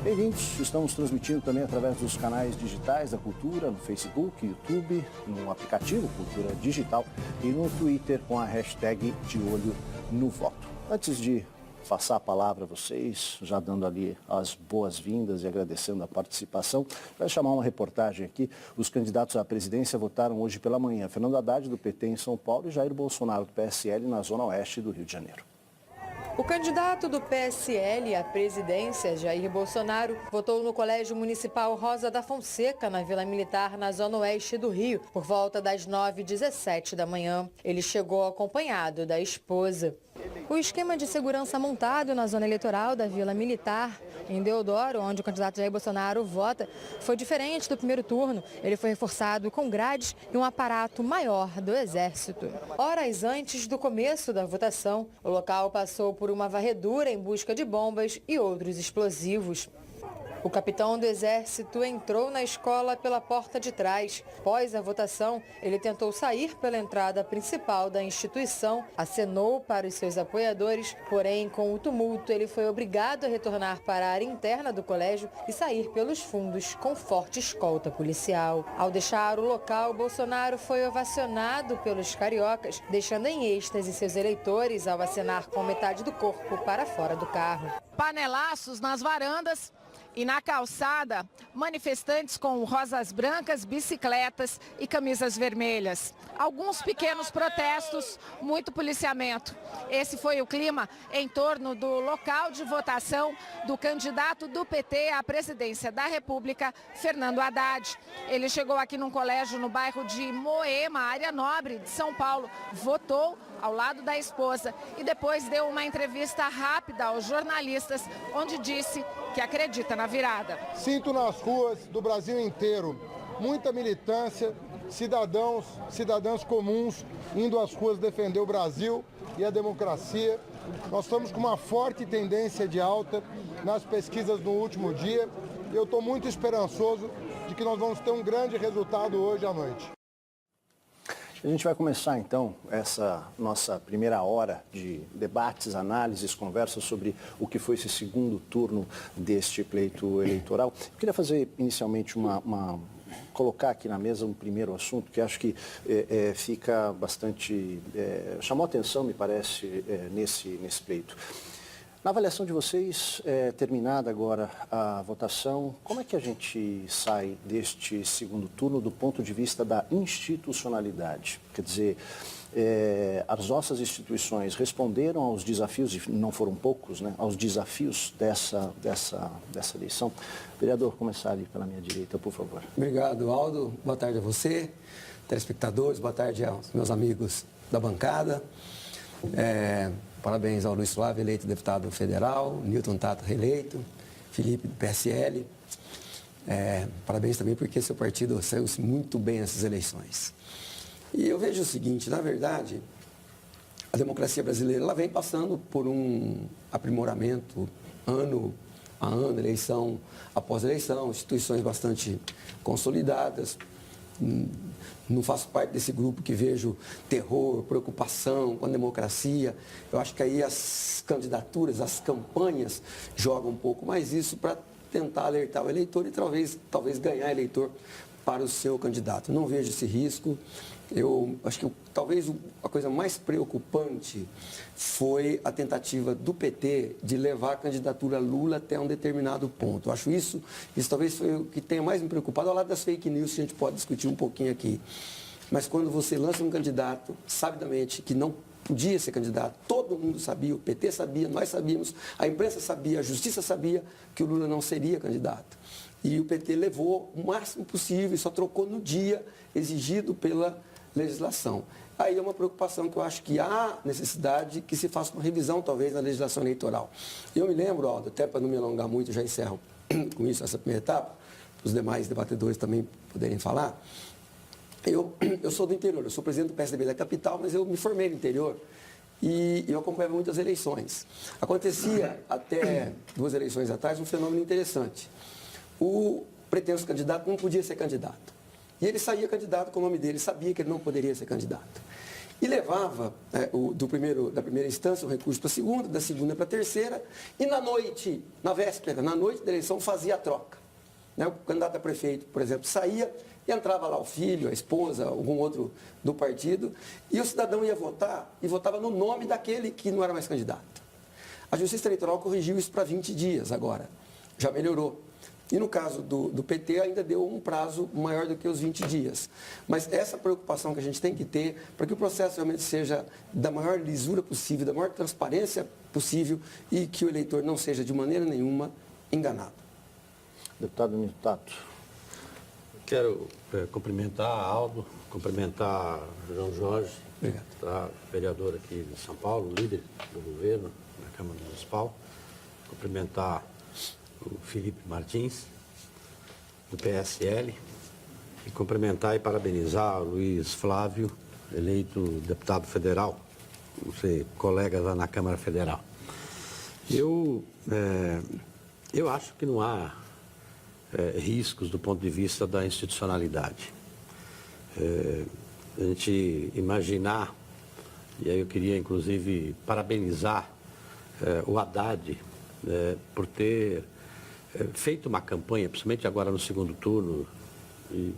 Bem-vindos, estamos transmitindo também através dos canais digitais da Cultura, no Facebook, YouTube, no aplicativo Cultura Digital e no Twitter com a hashtag De Olho no Voto. Antes de passar a palavra a vocês, já dando ali as boas-vindas e agradecendo a participação, vai chamar uma reportagem aqui. Os candidatos à presidência votaram hoje pela manhã. Fernando Haddad, do PT em São Paulo, e Jair Bolsonaro, do PSL, na zona oeste do Rio de Janeiro. O candidato do PSL à presidência, Jair Bolsonaro, votou no Colégio Municipal Rosa da Fonseca, na Vila Militar, na zona oeste do Rio, por volta das 9h17 da manhã. Ele chegou acompanhado da esposa. O esquema de segurança montado na zona eleitoral da Vila Militar, em Deodoro, onde o candidato Jair Bolsonaro vota, foi diferente do primeiro turno. Ele foi reforçado com grades e um aparato maior do Exército. Horas antes do começo da votação, o local passou por uma varredura em busca de bombas e outros explosivos. O capitão do Exército entrou na escola pela porta de trás. Após a votação, ele tentou sair pela entrada principal da instituição, acenou para os seus apoiadores, porém, com o tumulto, ele foi obrigado a retornar para a área interna do colégio e sair pelos fundos com forte escolta policial. Ao deixar o local, Bolsonaro foi ovacionado pelos cariocas, deixando em êxtase seus eleitores ao acenar com metade do corpo para fora do carro. Panelaços nas varandas. E na calçada, manifestantes com rosas brancas, bicicletas e camisas vermelhas. Alguns pequenos protestos, muito policiamento. Esse foi o clima em torno do local de votação do candidato do PT à presidência da República, Fernando Haddad. Ele chegou aqui num colégio no bairro de Moema, área nobre de São Paulo, votou ao lado da esposa e depois deu uma entrevista rápida aos jornalistas, onde disse que acredita na virada. Sinto nas ruas do Brasil inteiro muita militância, cidadãos comuns indo às ruas defender o Brasil e a democracia. Nós estamos com uma forte tendência de alta nas pesquisas no último dia e eu estou muito esperançoso de que nós vamos ter um grande resultado hoje à noite. A gente vai começar, então, essa nossa primeira hora de debates, análises, conversas sobre o que foi esse segundo turno deste pleito eleitoral. Eu queria fazer, inicialmente, colocar aqui na mesa um primeiro assunto que acho que fica bastante... chamou atenção, me parece, nesse pleito. Na avaliação de vocês, terminada agora a votação, como é que a gente sai deste segundo turno do ponto de vista da institucionalidade? Quer dizer, as nossas instituições responderam aos desafios, e não foram poucos, né, aos desafios dessa eleição. Vereador, começar ali pela minha direita, por favor. Obrigado, Aldo. Boa tarde a você, telespectadores, boa tarde aos meus amigos da bancada. Parabéns ao Luiz Flávio, eleito deputado federal, Newton Tato, reeleito, Felipe, do PSL. Parabéns também porque seu partido saiu-se muito bem nessas eleições. E eu vejo o seguinte, na verdade, a democracia brasileira ela vem passando por um aprimoramento ano a ano, eleição após eleição, instituições bastante consolidadas. Não faço parte desse grupo que vejo terror, preocupação com a democracia. Eu acho que aí as candidaturas, as campanhas jogam um pouco mais isso para tentar alertar o eleitor e talvez ganhar eleitor para o seu candidato. Não vejo esse risco. Eu acho que talvez a coisa mais preocupante foi a tentativa do PT de levar a candidatura Lula até um determinado ponto. Eu acho isso talvez foi o que tenha mais me preocupado, ao lado das fake news que a gente pode discutir um pouquinho aqui. Mas quando você lança um candidato, sabidamente, que não podia ser candidato, todo mundo sabia, o PT sabia, nós sabíamos, a imprensa sabia, a justiça sabia que o Lula não seria candidato. E o PT levou o máximo possível e só trocou no dia exigido pela legislação. Aí é uma preocupação que eu acho que há necessidade que se faça uma revisão, talvez, na legislação eleitoral. Eu me lembro, Aldo, até para não me alongar muito, já encerro com isso essa primeira etapa, para os demais debatedores também poderem falar. Eu sou do interior, eu sou presidente do PSDB da capital, mas eu me formei no interior e eu acompanhava muitas eleições. Acontecia, até 2 eleições atrás, um fenômeno interessante. O pretenso candidato não podia ser candidato. E ele saía candidato com o nome dele, sabia que ele não poderia ser candidato. e levava da primeira instância o recurso para a segunda, da segunda para a terceira, e na noite, na véspera, na noite da eleição, fazia a troca. O candidato a prefeito, por exemplo, saía e entrava lá o filho, a esposa, algum outro do partido, e o cidadão ia votar e votava no nome daquele que não era mais candidato. A Justiça Eleitoral corrigiu isso para 20 dias agora, já melhorou. E no caso do PT ainda deu um prazo maior do que os 20 dias. Mas essa preocupação que a gente tem que ter para que o processo realmente seja da maior lisura possível, da maior transparência possível e que o eleitor não seja de maneira nenhuma enganado. Deputado Nilton Tato. Quero cumprimentar a Aldo, cumprimentar João Jorge, tá, vereador aqui de São Paulo, líder do governo na Câmara Municipal, cumprimentar o Felipe Martins, do PSL, e cumprimentar e parabenizar o Luiz Flávio, eleito deputado federal, você, colega lá na Câmara Federal. Eu acho que não há riscos do ponto de vista da institucionalidade. A gente imaginar, e aí eu queria inclusive parabenizar o Haddad por ter feito uma campanha, principalmente agora no segundo turno, e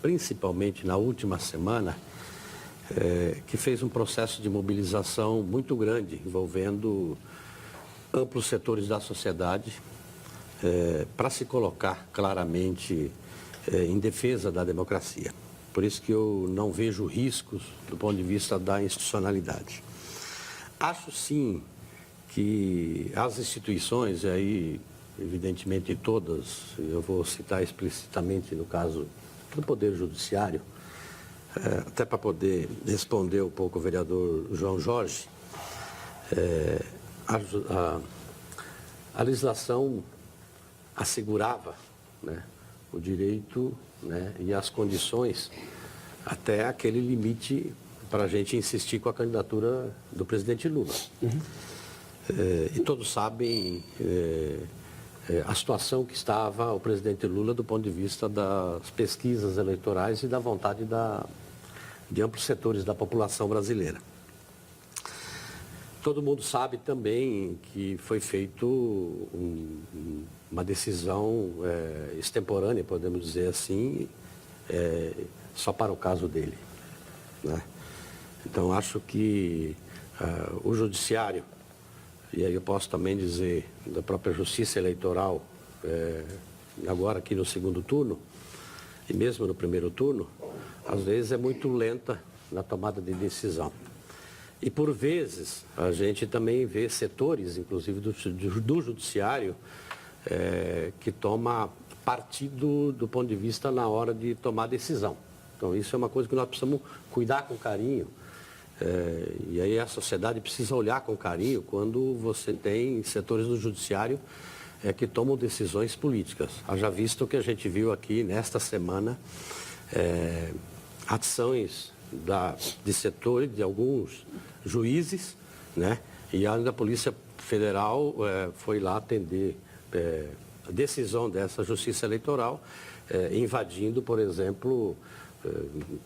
principalmente na última semana, que fez um processo de mobilização muito grande, envolvendo amplos setores da sociedade, para se colocar claramente em defesa da democracia. Por isso que eu não vejo riscos do ponto de vista da institucionalidade. Acho sim que as instituições, e aí evidentemente todas, eu vou citar explicitamente no caso do Poder Judiciário, até para poder responder um pouco o vereador João Jorge, a legislação assegurava, né, o direito, né, e as condições até aquele limite para a gente insistir com a candidatura do presidente Lula. E todos sabem a situação que estava o presidente Lula do ponto de vista das pesquisas eleitorais e da vontade de amplos setores da população brasileira. Todo mundo sabe também que foi feito uma decisão extemporânea, podemos dizer assim, só para o caso dele, né? Então, acho que o Judiciário, e aí eu posso também dizer da própria Justiça Eleitoral, agora aqui no segundo turno, e mesmo no primeiro turno, às vezes é muito lenta na tomada de decisão. E por vezes a gente também vê setores, inclusive do Judiciário, que toma partido do ponto de vista na hora de tomar decisão. Então isso é uma coisa que nós precisamos cuidar com carinho. E aí a sociedade precisa olhar com carinho quando você tem setores do Judiciário que tomam decisões políticas. Haja visto que a gente viu aqui nesta semana ações de setores, de alguns juízes, né? E ainda a Polícia Federal foi lá atender a decisão dessa Justiça Eleitoral, invadindo, por exemplo,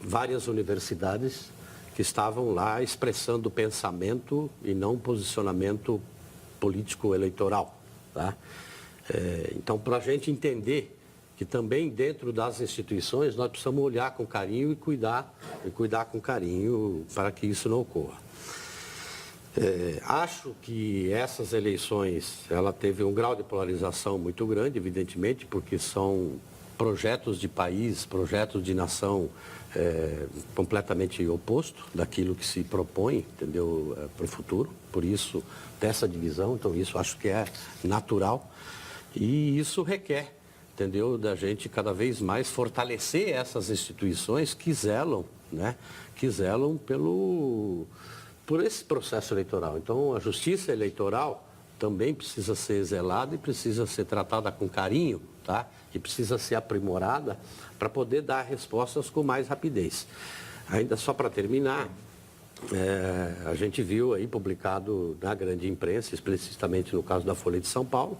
várias universidades que estavam lá expressando pensamento e não posicionamento político-eleitoral, tá? Então, para a gente entender que também dentro das instituições nós precisamos olhar com carinho e cuidar com carinho para que isso não ocorra. Acho que essas eleições, ela teve um grau de polarização muito grande, evidentemente, porque são projetos de país, projetos de nação completamente oposto daquilo que se propõe, entendeu, para o futuro. Por isso, dessa divisão, então isso acho que é natural. E isso requer, entendeu, da gente cada vez mais fortalecer essas instituições que zelam, né, que zelam por esse processo eleitoral. Então, a justiça eleitoral também precisa ser zelada e precisa ser tratada com carinho, tá? E precisa ser aprimorada para poder dar respostas com mais rapidez. Ainda só para terminar, a gente viu aí publicado na grande imprensa, especificamente no caso da Folha de São Paulo,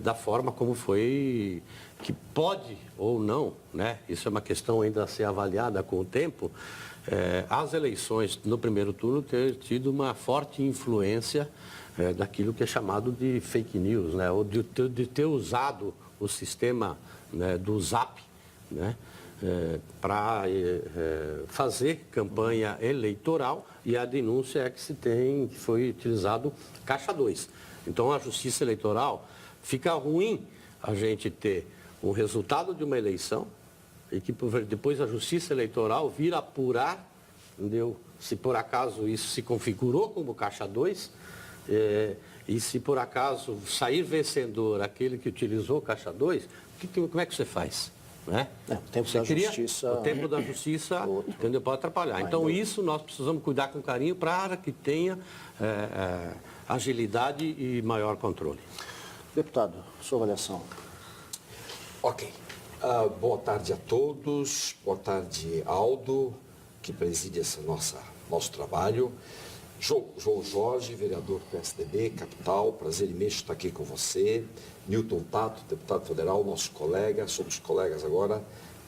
da forma como foi, que pode ou não, né? Isso é uma questão ainda a ser avaliada com o tempo, as eleições no primeiro turno ter tido uma forte influência daquilo que é chamado de fake news, né? Ou de ter usado o sistema, né, do Zap, né? Para fazer campanha eleitoral, e a denúncia é que que foi utilizado caixa 2. Então a Justiça Eleitoral, fica ruim a gente ter um resultado de uma eleição e que depois a Justiça Eleitoral vir apurar, entendeu? Se por acaso isso se configurou como caixa 2, e se por acaso sair vencedor aquele que utilizou caixa 2, como é que você faz? Né? O tempo da justiça... O tempo da justiça, entendeu? Pode atrapalhar. Então, isso nós precisamos cuidar com carinho para que tenha agilidade e maior controle. Deputado, sua avaliação. Ok. Boa tarde a todos. Boa tarde, Aldo, que preside esse nosso trabalho. João Jorge, vereador do PSDB, capital, prazer imenso estar aqui com você. Newton Tato, deputado federal, nosso colega, somos colegas agora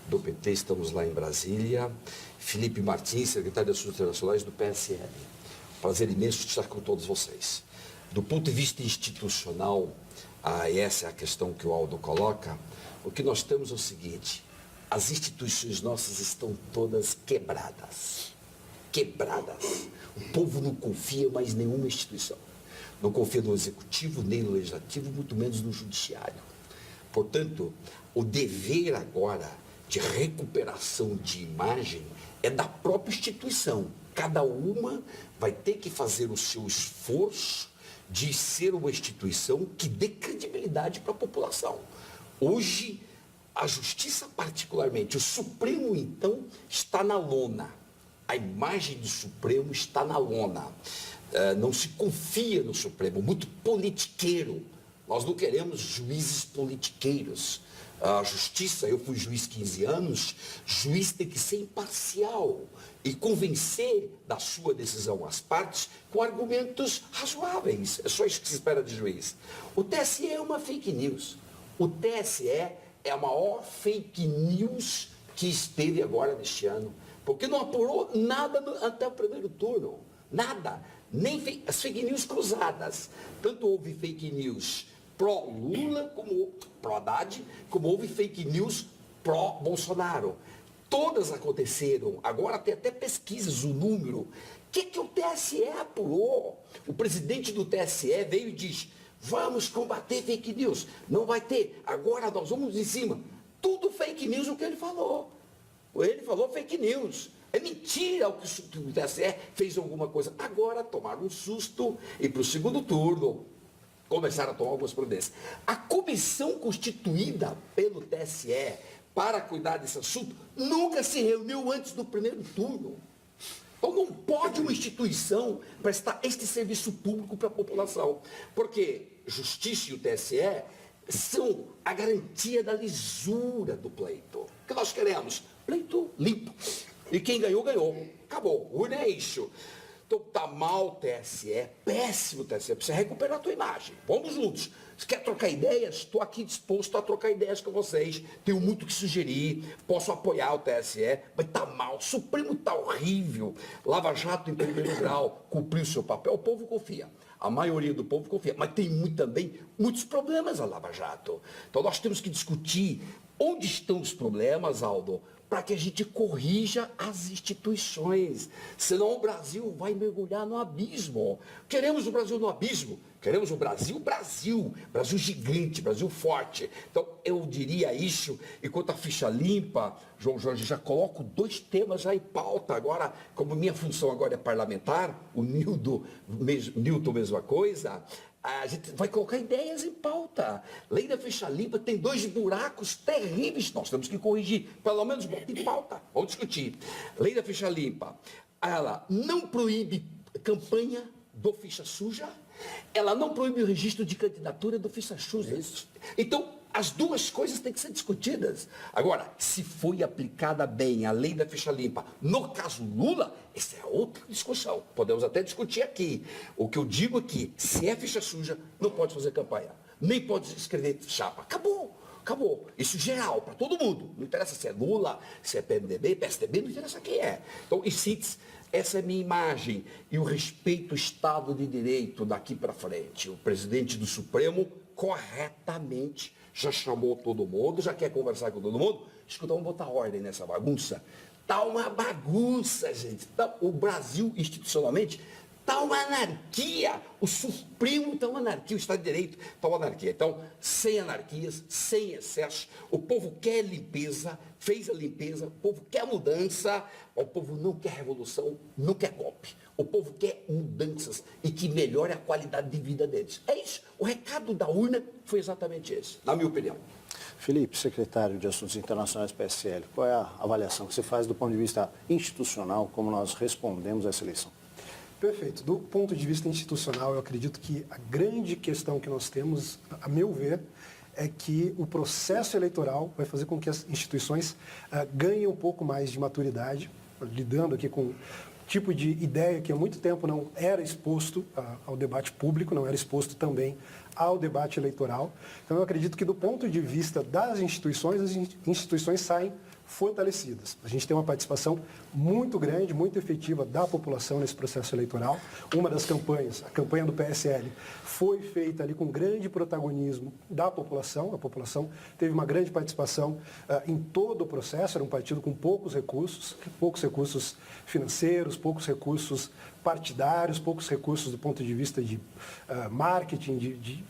do PT, estamos lá em Brasília. Felipe Martins, secretário de Assuntos Internacionais do PSL. Prazer imenso estar com todos vocês. Do ponto de vista institucional, e essa é a questão que o Aldo coloca, o que nós temos é o seguinte: as instituições nossas estão todas quebradas. Quebradas. O povo não confia mais em nenhuma instituição. Não confia no executivo, nem no legislativo, muito menos no judiciário. Portanto, o dever agora de recuperação de imagem é da própria instituição. Cada uma vai ter que fazer o seu esforço de ser uma instituição que dê credibilidade para a população. Hoje, a justiça particularmente, o Supremo, então, está na lona. A imagem do Supremo está na lona. Não se confia no Supremo, muito politiqueiro. Nós não queremos juízes politiqueiros. A justiça, eu fui juiz 15 anos, juiz tem que ser imparcial e convencer da sua decisão as partes com argumentos razoáveis. É só isso que se espera de juiz. O TSE é uma fake news. O TSE é a maior fake news que esteve agora neste ano. Porque não apurou nada até o primeiro turno. Nada. Nem as fake news cruzadas. Tanto houve fake news pró-Lula, como pró-Haddad, como houve fake news pró-Bolsonaro. Todas aconteceram. Agora tem até pesquisas, o número. O que o TSE apurou? O presidente do TSE veio e diz: vamos combater fake news. Não vai ter. Agora nós vamos em cima. Tudo fake news o que ele falou. Ele falou fake news. É mentira o que o TSE fez alguma coisa. Agora tomaram um susto e para o segundo turno começaram a tomar algumas providências. A comissão constituída pelo TSE para cuidar desse assunto nunca se reuniu antes do primeiro turno. Então não pode uma instituição prestar este serviço público para a população. Porque Justiça e o TSE são a garantia da lisura do pleito. O que nós queremos? Pleito limpo. E quem ganhou, ganhou. Acabou. Urna é isso. Então tá mal o TSE, péssimo o TSE, precisa recuperar a tua imagem. Vamos juntos. Se quer trocar ideias, estou aqui disposto a trocar ideias com vocês. Tenho muito que sugerir, posso apoiar o TSE, mas tá mal. O Supremo tá horrível. Lava Jato em primeiro grau, cumpriu o seu papel, o povo confia. A maioria do povo confia, mas tem também muitos problemas a Lava Jato. Então nós temos que discutir onde estão os problemas, Aldo, para que a gente corrija as instituições. Senão o Brasil vai mergulhar no abismo. Queremos o Brasil no abismo. Queremos o Brasil, Brasil gigante, Brasil forte. Então, eu diria isso, enquanto a ficha limpa, João Jorge, já coloco 2 temas já em pauta. Agora, como minha função agora é parlamentar, o Newton, mesma coisa, a gente vai colocar ideias em pauta. Lei da ficha limpa tem 2 buracos terríveis. Nós temos que corrigir. Pelo menos bota em pauta. Vamos discutir. Lei da ficha limpa. Ela não proíbe campanha do ficha suja. Ela não proíbe o registro de candidatura do ficha suja. Então, as 2 coisas têm que ser discutidas. Agora, se foi aplicada bem a lei da ficha limpa, no caso Lula, essa é outra discussão. Podemos até discutir aqui. O que eu digo aqui, se é ficha suja, não pode fazer campanha. nem pode escrever chapa. Acabou. Acabou. Isso geral, para todo mundo. Não interessa se é Lula, se é PMDB, PSDB, não interessa quem é. Então, essa é a minha imagem. E o respeito ao Estado de Direito daqui para frente. O presidente do Supremo, corretamente, já chamou todo mundo, já quer conversar com todo mundo. Escuta, vamos botar ordem nessa bagunça. Tá uma bagunça, gente. Tá, o Brasil, institucionalmente, está uma anarquia, o Supremo está uma anarquia, o Estado de Direito está uma anarquia. Então, sem anarquias, sem excessos, o povo quer limpeza, fez a limpeza, o povo quer mudança, o povo não quer revolução, não quer golpe. O povo quer mudanças e que melhore a qualidade de vida deles. É isso. O recado da urna foi exatamente esse, na minha opinião. Felipe, secretário de Assuntos Internacionais do PSL, qual é a avaliação que você faz do ponto de vista institucional, como nós respondemos a essa eleição? Perfeito. Do ponto de vista institucional, eu acredito que a grande questão que nós temos, a meu ver, é que o processo eleitoral vai fazer com que as instituições ganhem um pouco mais de maturidade, lidando aqui com um tipo de ideia que há muito tempo não era exposto ao debate público, não era exposto também ao debate eleitoral. Então, eu acredito que do ponto de vista das instituições, as instituições saem fortalecidas. A gente tem uma participação muito grande, muito efetiva da população nesse processo eleitoral. Uma das campanhas, a campanha do PSL, foi feita ali com grande protagonismo da população. A população teve uma grande participação em todo o processo. Era um partido com poucos recursos financeiros, poucos recursos partidários, poucos recursos do ponto de vista de marketing, de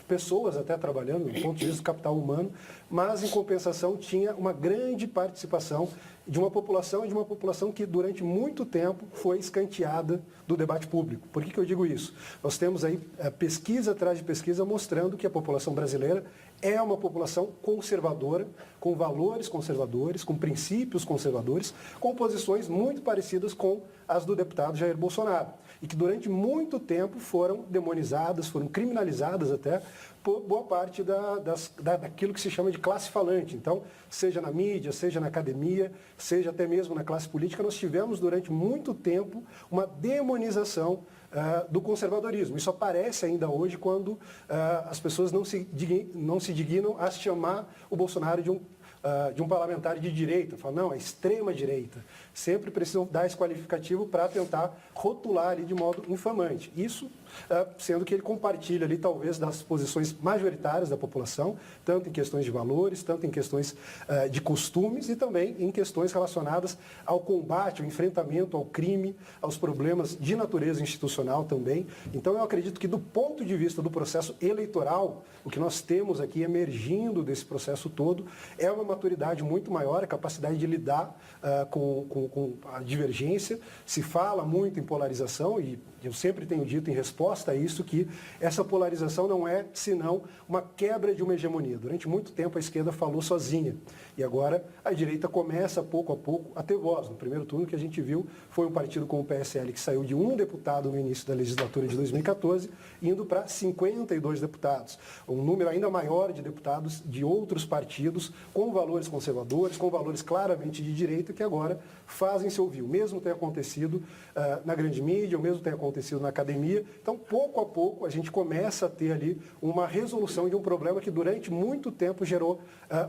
pessoas até trabalhando do ponto de vista do capital humano, mas em compensação tinha uma grande participação de uma população que durante muito tempo foi escanteada do debate público. Por que eu digo isso? Nós temos aí pesquisa atrás de pesquisa mostrando que a população brasileira é uma população conservadora, com valores conservadores, com princípios conservadores, com posições muito parecidas com as do deputado Jair Bolsonaro. E que durante muito tempo foram demonizadas, foram criminalizadas até por boa parte daquilo que se chama de classe falante. Então, seja na mídia, seja na academia, seja até mesmo na classe política, nós tivemos durante muito tempo uma demonização do conservadorismo. Isso aparece ainda hoje quando as pessoas não se dignam a chamar o Bolsonaro de um parlamentar de direita. Falam, não, é extrema direita. Sempre precisam dar esse qualificativo para tentar rotular ali de modo infamante. Isso sendo que ele compartilha ali talvez das posições majoritárias da população, tanto em questões de valores, tanto em questões de costumes e também em questões relacionadas ao combate, ao enfrentamento ao crime, aos problemas de natureza institucional também. Então eu acredito que do ponto de vista do processo eleitoral, o que nós temos aqui emergindo desse processo todo é uma maturidade muito maior, a capacidade de lidar com a divergência. Se fala muito em polarização e eu sempre tenho dito em resposta a isso que essa polarização não é senão uma quebra de uma hegemonia. Durante muito tempo a esquerda falou sozinha e agora a direita começa pouco a pouco a ter voz. No primeiro turno que a gente viu foi um partido como o PSL que saiu de um deputado no início da legislatura de 2014 indo para 52 deputados. Um número ainda maior de deputados de outros partidos com valores conservadores, com valores claramente de direita que agora fazem se ouvir. O mesmo tem acontecido na grande mídia, o mesmo tem acontecido na academia. Então, pouco a pouco, a gente começa a ter ali uma resolução de um problema que durante muito tempo gerou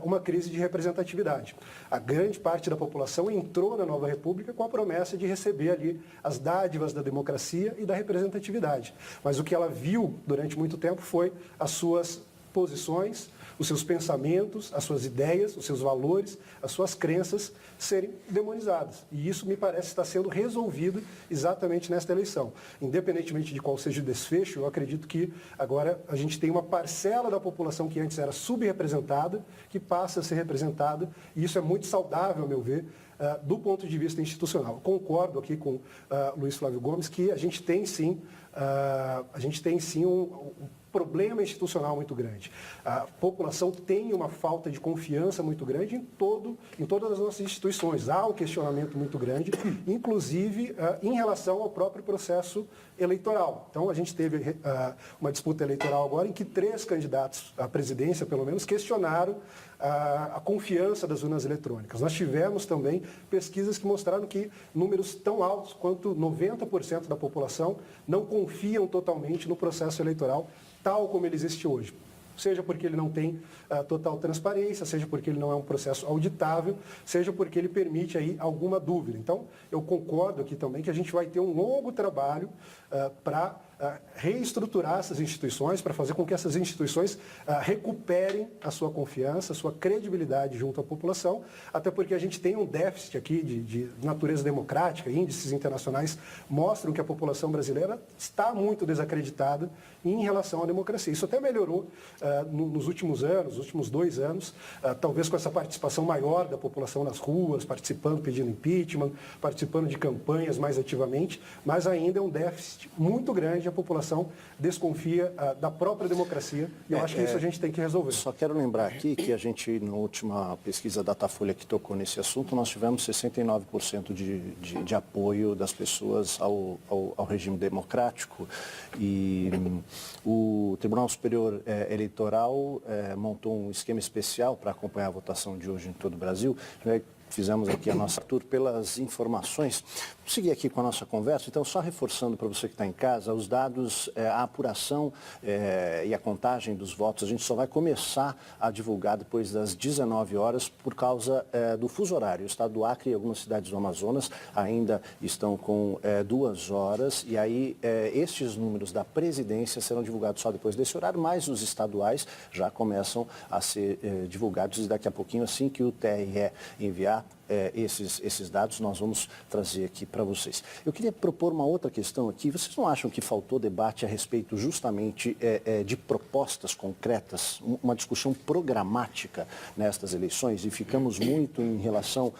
uma crise de representatividade. A grande parte da população entrou na nova república com a promessa de receber ali as dádivas da democracia e da representatividade. Mas o que ela viu durante muito tempo foi as suas posições, os seus pensamentos, as suas ideias, os seus valores, as suas crenças serem demonizadas. E isso me parece estar sendo resolvido exatamente nesta eleição. Independentemente de qual seja o desfecho, eu acredito que agora a gente tem uma parcela da população que antes era subrepresentada, que passa a ser representada, e isso é muito saudável, ao meu ver, do ponto de vista institucional. Eu concordo aqui com Luiz Flávio Gomes que a gente tem sim um problema institucional muito grande. A população tem uma falta de confiança muito grande em todas as nossas instituições. Há um questionamento muito grande, inclusive em relação ao próprio processo eleitoral. Então, a gente teve uma disputa eleitoral agora em que 3 candidatos à presidência, pelo menos, questionaram a confiança das urnas eletrônicas. Nós tivemos também pesquisas que mostraram que números tão altos quanto 90% da população não confiam totalmente no processo eleitoral tal como ele existe hoje. seja porque ele não tem total transparência, seja porque ele não é um processo auditável, seja porque ele permite aí alguma dúvida. Então, eu concordo aqui também que a gente vai ter um longo trabalho para reestruturar essas instituições, para fazer com que essas instituições recuperem a sua confiança, a sua credibilidade junto à população, até porque a gente tem um déficit aqui de natureza democrática, índices internacionais mostram que a população brasileira está muito desacreditada em relação à democracia. Isso até melhorou nos últimos anos, nos últimos 2 anos, talvez com essa participação maior da população nas ruas, participando, pedindo impeachment, participando de campanhas mais ativamente, mas ainda é um déficit muito grande, a população desconfia da própria democracia e eu acho que isso a gente tem que resolver. Só quero lembrar aqui que a gente, na última pesquisa Datafolha que tocou nesse assunto, nós tivemos 69% de apoio das pessoas ao regime democrático e o Tribunal Superior Eleitoral montou um esquema especial para acompanhar a votação de hoje em todo o Brasil. Fizemos aqui a nossa tour pelas informações. Vamos seguir aqui com a nossa conversa. Então, só reforçando para você que está em casa, os dados, a apuração e a contagem dos votos, a gente só vai começar a divulgar depois das 19 horas por causa do fuso horário. O estado do Acre e algumas cidades do Amazonas ainda estão com 2 horas e aí estes números da presidência serão divulgados só depois desse horário, mas os estaduais já começam a ser divulgados e daqui a pouquinho, assim que o TRE enviar esses dados, nós vamos trazer aqui para vocês. Eu queria propor uma outra questão aqui. Vocês não acham que faltou debate a respeito justamente de propostas concretas, uma discussão programática nestas eleições e ficamos muito em relação,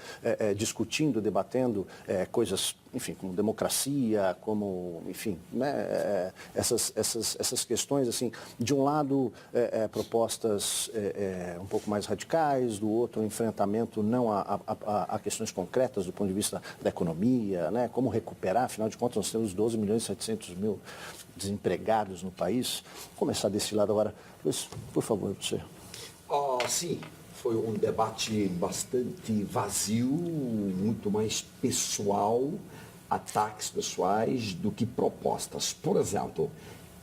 discutindo, debatendo coisas, enfim, como democracia, como, enfim, né, essas questões, assim, de um lado propostas um pouco mais radicais, do outro enfrentamento não a questões concretas do ponto de vista da economia, né, como recuperar, afinal de contas nós temos 12.700.000 desempregados no país. Vou começar desse lado agora. Luiz, por favor, você. Sim. Foi um debate bastante vazio, muito mais pessoal, ataques pessoais do que propostas. Por exemplo,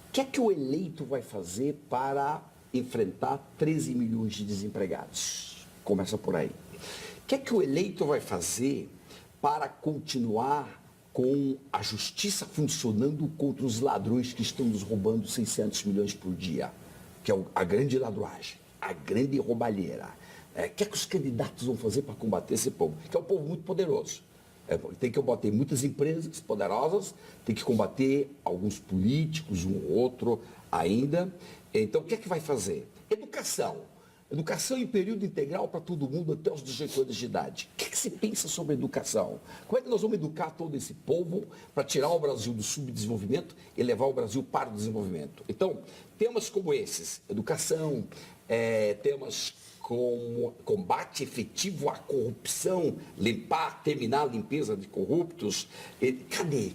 o que é que o eleito vai fazer para enfrentar 13 milhões de desempregados? Começa por aí. O que é que o eleito vai fazer para continuar com a justiça funcionando contra os ladrões que estão nos roubando 600 milhões por dia? Que é a grande ladruagem, a grande roubalheira. O que é que os candidatos vão fazer para combater esse povo? Que é um povo muito poderoso. Tem que combater muitas empresas poderosas, tem que combater alguns políticos, um ou outro ainda. Então, o que é que vai fazer? Educação. Educação em período integral para todo mundo até os 18 anos de idade. O que é que se pensa sobre educação? Como é que nós vamos educar todo esse povo para tirar o Brasil do subdesenvolvimento e levar o Brasil para o desenvolvimento? Então, temas como esses, educação, temas como combate efetivo à corrupção, terminar a limpeza de corruptos.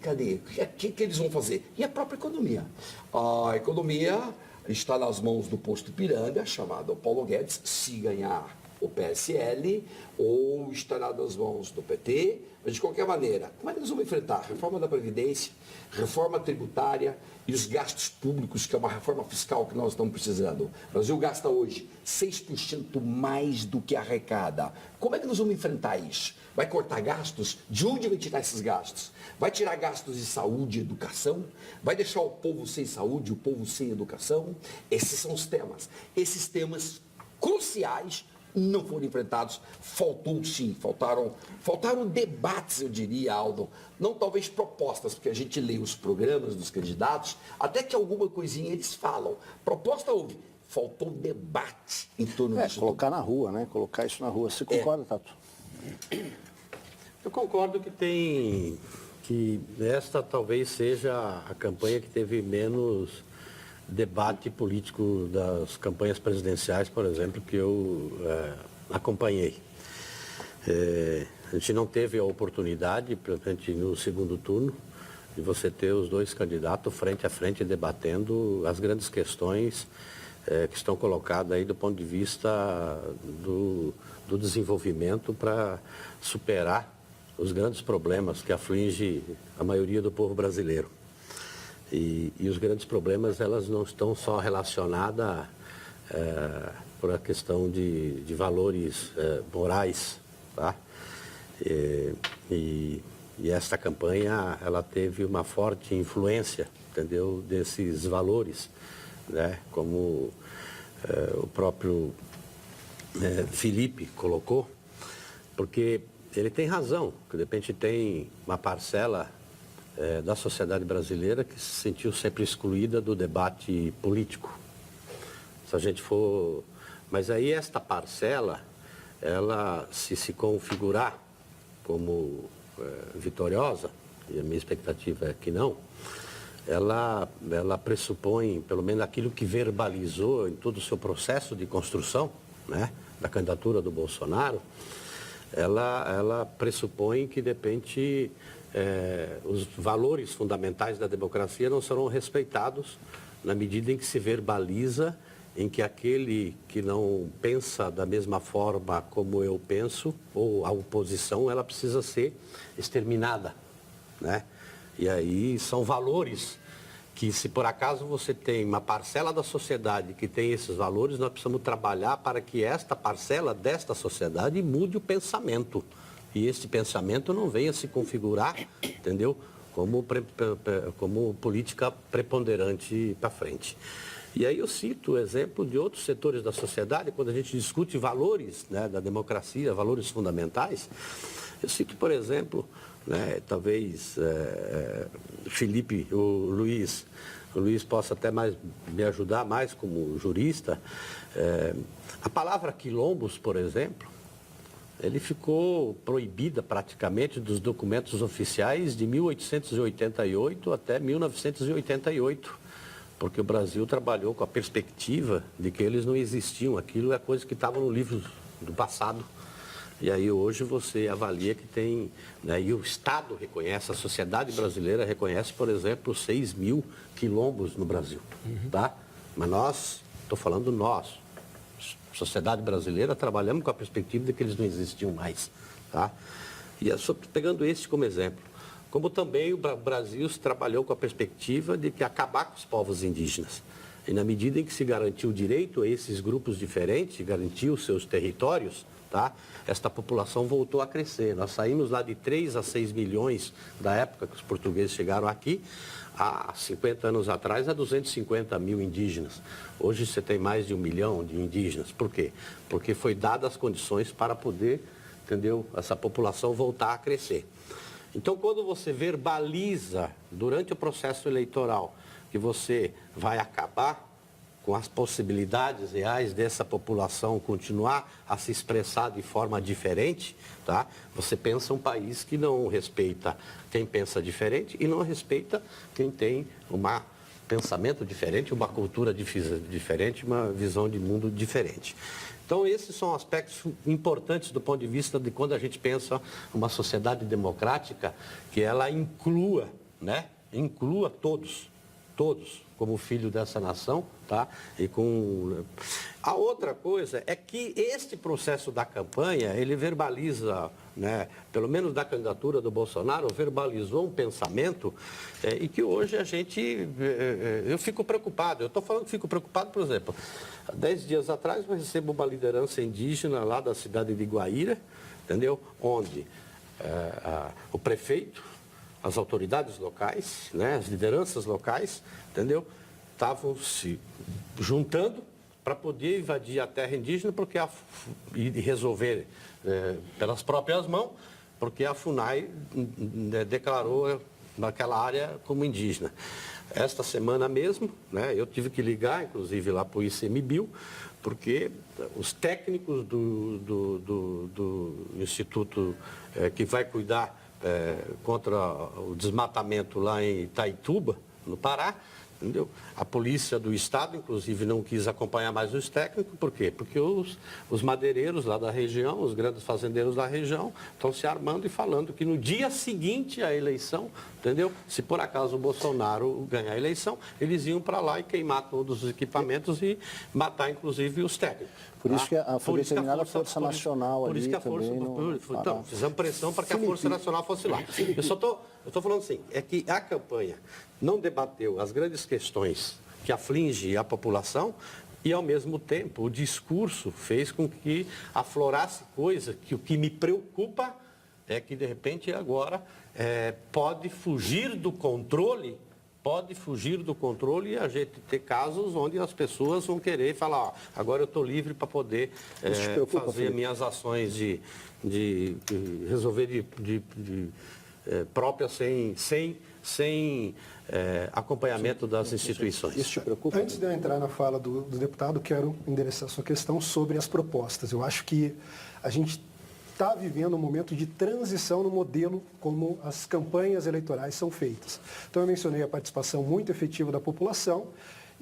Cadê? O que eles vão fazer? E a própria economia. A economia está nas mãos do posto Ipiranga, chamado Paulo Guedes, se ganhar o PSL, ou estará nas mãos do PT, mas de qualquer maneira, como é que nós vamos enfrentar? Reforma da Previdência, reforma tributária e os gastos públicos, que é uma reforma fiscal que nós estamos precisando. O Brasil gasta hoje 6% mais do que arrecada. Como é que nós vamos enfrentar isso? Vai cortar gastos? De onde vai tirar esses gastos? Vai tirar gastos de saúde e educação? Vai deixar o povo sem saúde, o povo sem educação? Esses são os temas. Esses temas cruciais não foram enfrentados. Faltaram debates, eu diria, Aldo. Não talvez propostas, porque a gente lê os programas dos candidatos, até que alguma coisinha eles falam. Proposta houve. Faltou debate em torno disso. Colocar na rua, né? Colocar isso na rua. Você concorda, Tato? Eu concordo que esta talvez seja a campanha que teve menos debate político das campanhas presidenciais, por exemplo, que eu acompanhei. A gente não teve a oportunidade, principalmente no segundo turno, de você ter os dois candidatos frente a frente debatendo as grandes questões que estão colocadas aí do ponto de vista do desenvolvimento para superar os grandes problemas que afligem a maioria do povo brasileiro. E os grandes problemas, elas não estão só relacionadas por a questão de valores morais, tá? E esta campanha, ela teve uma forte influência, entendeu, desses valores, né? Como o próprio Felipe colocou, porque ele tem razão, que de repente tem uma parcela da sociedade brasileira que se sentiu sempre excluída do debate político. Se a gente for... Mas aí esta parcela, ela se configurar como vitoriosa, e a minha expectativa é que não, ela pressupõe, pelo menos aquilo que verbalizou em todo o seu processo de construção, né, da candidatura do Bolsonaro, ela pressupõe que, de repente, os valores fundamentais da democracia não serão respeitados na medida em que se verbaliza em que aquele que não pensa da mesma forma como eu penso, ou a oposição, ela precisa ser exterminada, né? E aí são valores que, se por acaso você tem uma parcela da sociedade que tem esses valores, nós precisamos trabalhar para que esta parcela desta sociedade mude o pensamento. E esse pensamento não venha se configurar, entendeu? Como política preponderante para frente. E aí eu cito o exemplo de outros setores da sociedade, quando a gente discute valores, né, da democracia, valores fundamentais. Eu cito, por exemplo, né, talvez Felipe, o Luiz possa até me ajudar mais como jurista. A palavra quilombos, por exemplo, ele ficou proibida praticamente dos documentos oficiais de 1888 até 1988. Porque o Brasil trabalhou com a perspectiva de que eles não existiam. Aquilo é coisa que estava no livro do passado. E aí hoje você avalia que tem... Né, e o Estado reconhece, a sociedade brasileira reconhece, por exemplo, 6.000 quilombos no Brasil. Tá? Mas nós, estou falando nós, sociedade brasileira, trabalhamos com a perspectiva de que eles não existiam mais. Tá? E eu só pegando esse como exemplo. Como também o Brasil se trabalhou com a perspectiva de que acabar com os povos indígenas. E na medida em que se garantiu o direito a esses grupos diferentes, garantiu os seus territórios, tá? Esta população voltou a crescer. Nós saímos lá de 3 a 6 milhões da época que os portugueses chegaram aqui, há 50 anos atrás, a 250 mil indígenas. Hoje você tem mais de 1 milhão de indígenas. Por quê? Porque foi dadas as condições para poder, entendeu, essa população voltar a crescer. Então, quando você verbaliza durante o processo eleitoral que você vai acabar com as possibilidades reais dessa população continuar a se expressar de forma diferente, tá? Você pensa um país que não respeita quem pensa diferente e não respeita quem tem um pensamento diferente, uma cultura diferente, uma visão de mundo diferente. Então, esses são aspectos importantes do ponto de vista de quando a gente pensa uma sociedade democrática, que ela inclua, né? Inclua todos, como filho dessa nação, tá? E com... A outra coisa é que este processo da campanha, ele verbaliza, né, pelo menos da candidatura do Bolsonaro, verbalizou um pensamento e que hoje a gente... eu fico preocupado. Eu estou falando que fico preocupado, por exemplo, há 10 dias atrás eu recebo uma liderança indígena lá da cidade de Guaíra, entendeu? Onde o prefeito, as autoridades locais, né, as lideranças locais, entendeu, estavam se juntando para poder invadir a terra indígena e resolver pelas próprias mãos, porque a FUNAI declarou naquela área como indígena. Esta semana mesmo, né, eu tive que ligar, inclusive, lá para o ICMBio, porque os técnicos do Instituto que vai cuidar contra o desmatamento lá em Itaituba, no Pará, entendeu? A polícia do estado, inclusive, não quis acompanhar mais os técnicos. Por quê? Porque os madeireiros lá da região, os grandes fazendeiros da região, estão se armando e falando que no dia seguinte à eleição, entendeu? Se por acaso o Bolsonaro ganhar a eleição, eles iam para lá e queimar todos os equipamentos e matar, inclusive, os técnicos. Por isso que foi determinada a Força Nacional ali também. Então, fizemos pressão para que a Força Nacional fosse lá. Eu só estou falando assim, é que a campanha não debateu as grandes questões que afligem a população, E, ao mesmo tempo, o discurso fez com que aflorasse coisa que o que me preocupa é que, de repente, agora pode fugir do controle e a gente ter casos onde as pessoas vão querer falar, ó, agora eu estou livre para poder fazer minhas ações de resolver próprias sem acompanhamento das instituições. Isso te preocupa? Antes de eu entrar na fala do deputado, quero endereçar a sua questão sobre as propostas. Eu acho que a gente está vivendo um momento de transição no modelo como as campanhas eleitorais são feitas. Então, eu mencionei a participação muito efetiva da população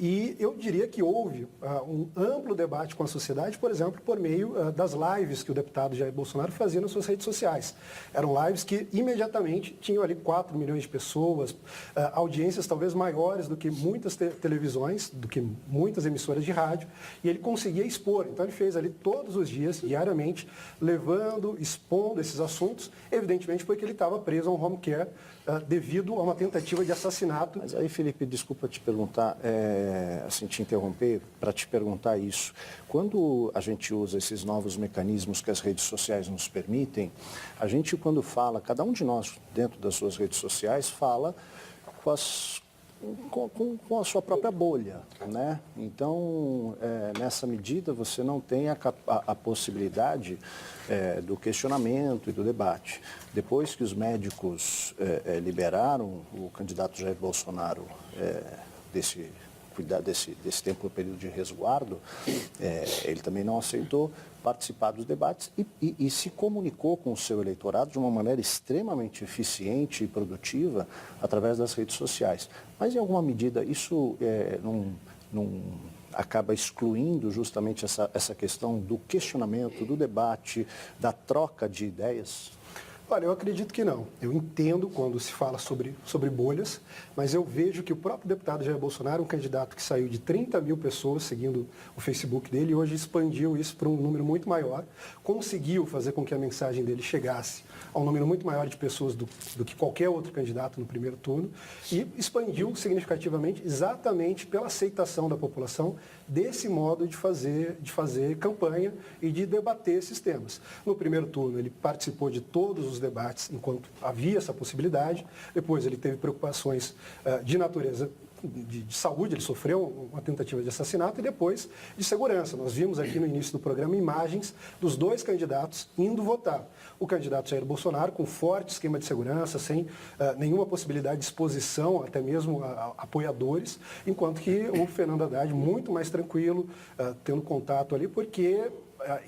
e eu diria que houve um amplo debate com a sociedade, por exemplo, por meio das lives que o deputado Jair Bolsonaro fazia nas suas redes sociais. Eram lives que imediatamente tinham ali 4 milhões de pessoas, audiências talvez maiores do que muitas televisões, do que muitas emissoras de rádio, e ele conseguia expor. Então ele fez ali todos os dias, diariamente, expondo esses assuntos, evidentemente porque ele estava preso a um home care devido a uma tentativa de assassinato. Mas aí, Felipe, desculpa te perguntar, assim, te interromper, para te perguntar isso. Quando a gente usa esses novos mecanismos que as redes sociais nos permitem, a gente, quando fala, cada um de nós, dentro das suas redes sociais, fala com a sua própria bolha, né? Então, nessa medida, você não tem a possibilidade do questionamento e do debate. Depois que os médicos liberaram o candidato Jair Bolsonaro desse tempo no período de resguardo, ele também não aceitou participar dos debates e se comunicou com o seu eleitorado de uma maneira extremamente eficiente e produtiva através das redes sociais. Mas, em alguma medida, isso não acaba excluindo justamente essa questão do questionamento, do debate, da troca de ideias? Olha, eu acredito que não. Eu entendo quando se fala sobre bolhas, mas eu vejo que o próprio deputado Jair Bolsonaro, um candidato que saiu de 30 mil pessoas seguindo o Facebook dele, hoje expandiu isso para um número muito maior, conseguiu fazer com que a mensagem dele chegasse a um número muito maior de pessoas do que qualquer outro candidato no primeiro turno e expandiu significativamente exatamente pela aceitação da população desse modo de fazer campanha e de debater esses temas. No primeiro turno, ele participou de todos os debates enquanto havia essa possibilidade. Depois, ele teve preocupações de natureza de saúde, ele sofreu uma tentativa de assassinato e depois de segurança. Nós vimos aqui no início do programa imagens dos dois candidatos indo votar. O candidato Jair Bolsonaro com forte esquema de segurança, sem nenhuma possibilidade de exposição, até mesmo a apoiadores, enquanto que o Fernando Haddad muito mais tranquilo, tendo contato ali, porque